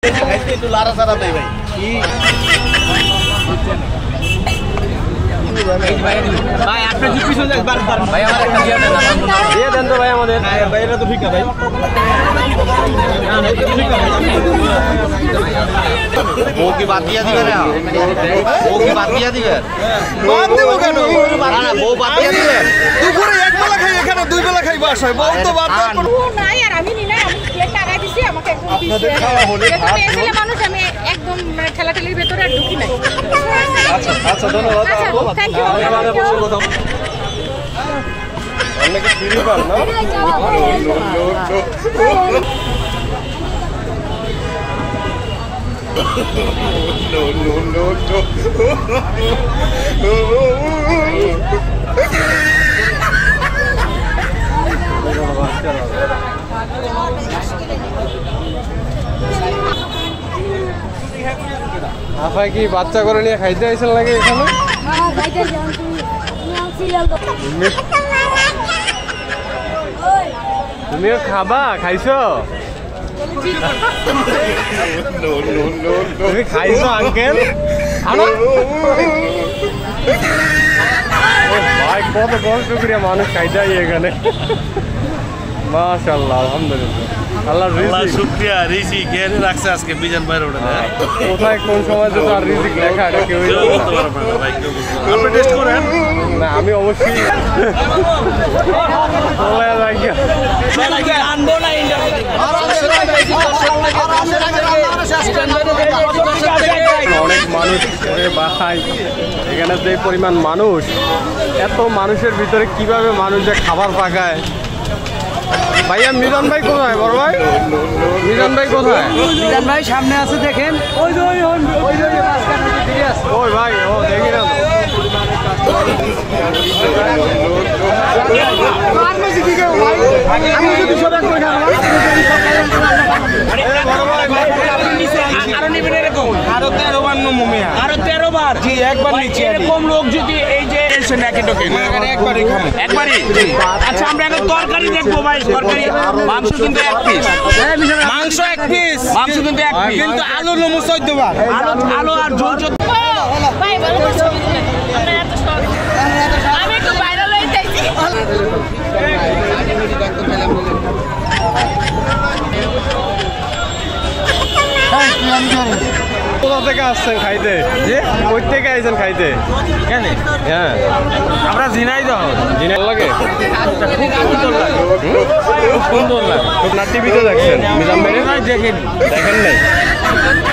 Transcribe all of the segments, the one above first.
একটু লারা সারা দেয় ভাই ভাই আপনার জিপি চলে যায় ভাই আমার একটা দিয়ে দেন তো ভাই আমাদের ভাই এটা তো ঠিক না ভাই ও কি বাদ দিয়া দিবে না ও কি বাদ দিয়া দিবে বাদ দেব কেন না বউ বাদ দিয়া দিবে দুপুরে এক বেলা খাই এখানে দুই বেলা খাই বাসায় বউ তো বাদ দেব না আর আমি নি না আমি প্লেট টাকাই দিছি আমাকে একদম দিছি এসলে মানুষ আমি একদম মানে ঠেলাঠেলির ভিতরে আর ঢুকি নাই আচ্ছা আচ্ছা ধন্যবাদ থ্যাংক ইউ আমাদের বসে কথা অনেকে ফ্রি পান না আপাই কি বাচ্চা করে নিয়ে খাইতে আইছেন লাগে এখানে তুমিও খাবা খাইছো তুমি খাইছো আঙ্কেল ভাই কত কষ্ট করে মানুষ খাইতে আই এখানে মাশাআল্লাহ আলহামদুলিল্লাহ আল্লাহর রিজিক শুকরিয়া রিজিক এনে রাখছে আজকে বিজান ভাইয়ের ওটা কোথায় কোন সময় তো তার রিজিক লেখা এটা কেউ বলতে পারবে না ভাই কেউ আপনি টেস্ট করেন না আমি অবশ্যই বলে রাখি আনবো না অনেক মানুষ ভাই এখানে যে পরিমাণ মানুষ এত মানুষের ভিতরে কিভাবে মানুষ যে খাবার পাকায় ভাইয়া মিজান ভাই কোথায় বড় ভাই মিজান ভাই কোথায় মিজান ভাই সামনে আছে দেখেন ওই ভাই ও দেখি না আরো 13 বার নমুমিয়া আরো 13 বার জি একবার নিচে এরকম লোক যদি এই যে এসে নাকি ঢোকে একবারই খাবো একবারই আচ্ছা আমরা এখন তরকারি দেখবো ভাই তরকারি মাংস কিন্তু এক পিস মাংস এক পিস মাংস কিন্তু এক পিস কিন্তু আলু নমু 14 বার আলু আর ঝোল ভাই ভালো করে ছবি দিবেন আমরা এত শখ আমি একটু ভাইরাল হয়ে যাইছি কোথা থেকে আসছেন খাইতে কই থেকে আইছেন খাইতে কেন হ্যাঁ আমরা ঝিনাইদহ জিনাল লাগে খুব সুন্দর লাগে খুব সুন্দর লাগে আপনার টিভিতে দেখছেন মিজান ভাই দেখেন দেখেন নাই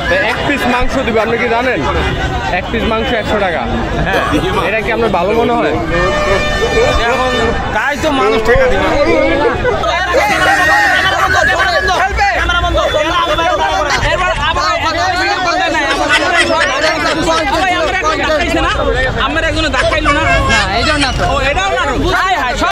তো এক পিস মাংস দিবে আপনি কি জানেন এক পিস মাংস 100 টাকা হ্যাঁ এটা কি আপনার ভালো মনে হয় এখন তাই তো মানুষ টাকা দিবে আমরা একজন দেখাইলো না এটাও না তো এটাও না